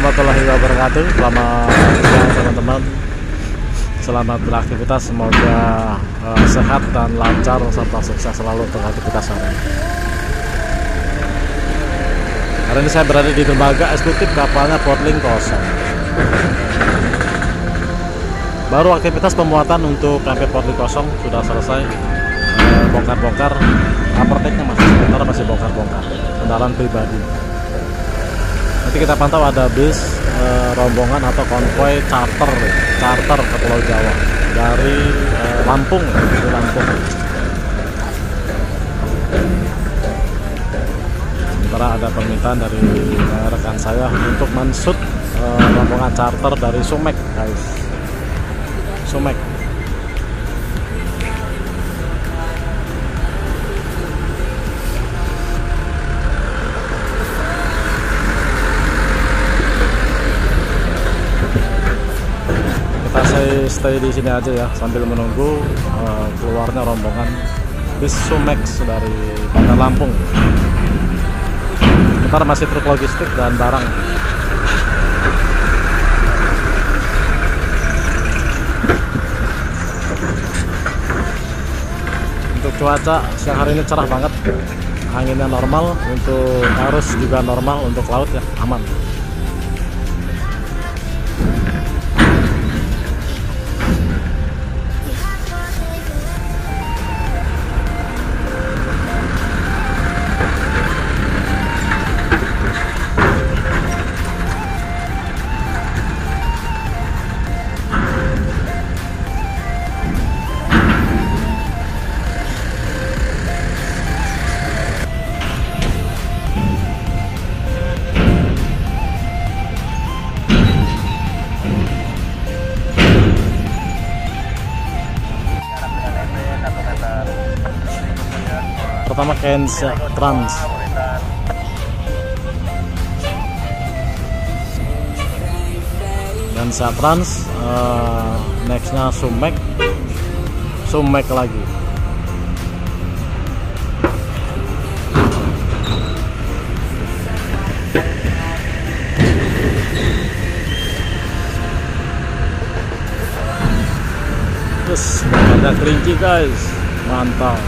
warahmatullahi wabarakatuh. Selamat siang teman-teman. Selamat beraktivitas. Semoga sehat dan lancar serta sukses selalu untuk aktivitas hari ini. Hari ini saya berada di dermaga eksekutif kapalnya Portling kosong. Baru aktivitas pemuatan untuk KP Portling kosong sudah selesai. Bongkar-bongkar, upperdecknya masih bongkar-bongkar kendaraan pribadi. Nanti kita pantau ada bis rombongan atau konvoy charter ke Pulau Jawa dari Lampung. Sementara ada permintaan dari rekan saya untuk menshoot rombongan charter dari Sumek, guys. Sumek. Kita stay di sini aja ya sambil menunggu keluarnya rombongan bis Sumex dari Bandar Lampung. Ntar masih truk logistik dan barang. Untuk cuaca siang hari ini cerah banget, anginnya normal, untuk arus juga normal, untuk laut ya aman. Pertama Kensa Trans, Kensa Trans, nextnya Sumek lagi. Terus ada kelinci guys, mantap.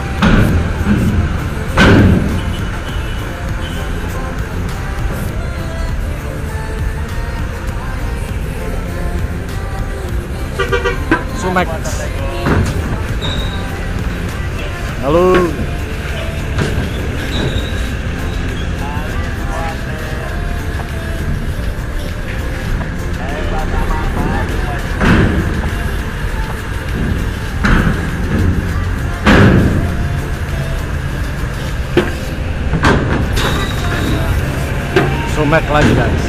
Sumek. Halo. Sumek lagi guys.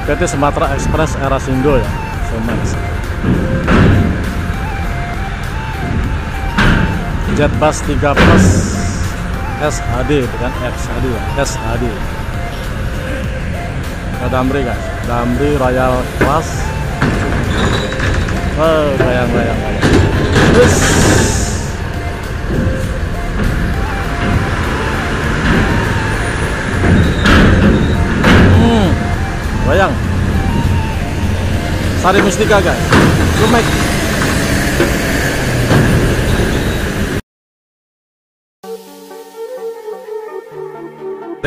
PT Sumatera Express Era Sindo ya. Sumek. Jetbus 3 Plus SAD, bukan XAD ya, SAD. Nah, Damri guys, Damri Royal Class. Oh, bayang. Terus bayang. Sari Mustika guys, Sumek.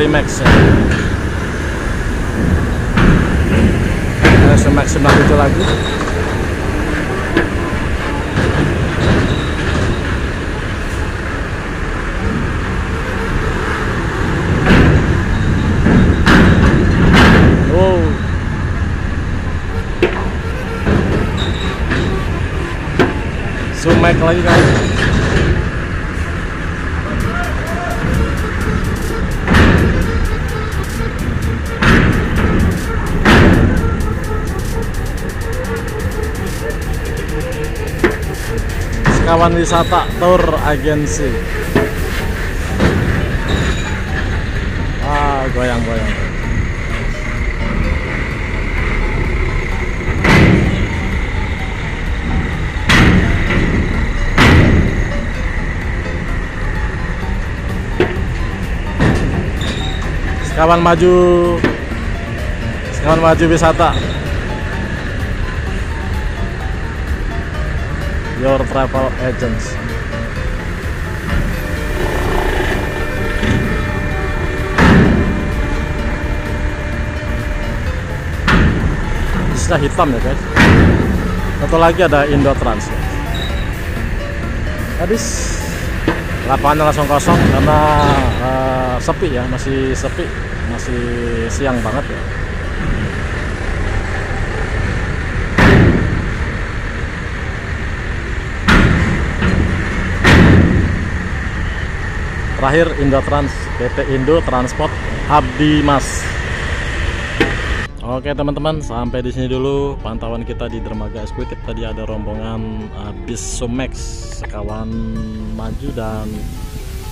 Remax ya. Sumek 97 lagi. Oh. Sumek lagi guys. Kawan wisata tour agensi. Goyang. Kawan maju. Nyaman Maju Wisata, your travel agents. Sudah hitam ya guys. Satu lagi ada Indo Trans. Habis lapangannya langsung kosong karena sepi ya, masih sepi, masih siang banget ya. Terakhir Indo Trans, PT Indo Transport Abdi Mas. Oke teman-teman, sampai di sini dulu pantauan kita di dermaga eksekutif. Tadi ada rombongan bis Sumex, Sekawan Maju, dan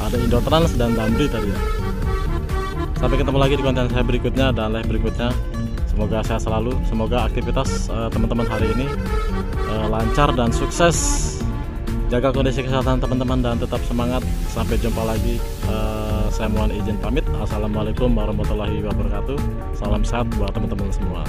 ada Indo Trans dan Damri tadi ya. Sampai ketemu lagi di konten saya berikutnya dan live berikutnya. Semoga sehat selalu, semoga aktivitas teman-teman hari ini lancar dan sukses. Jaga kondisi kesehatan teman-teman dan tetap semangat. Sampai jumpa lagi. Saya mohon izin pamit. Assalamualaikum warahmatullahi wabarakatuh. Salam sehat buat teman-teman semua.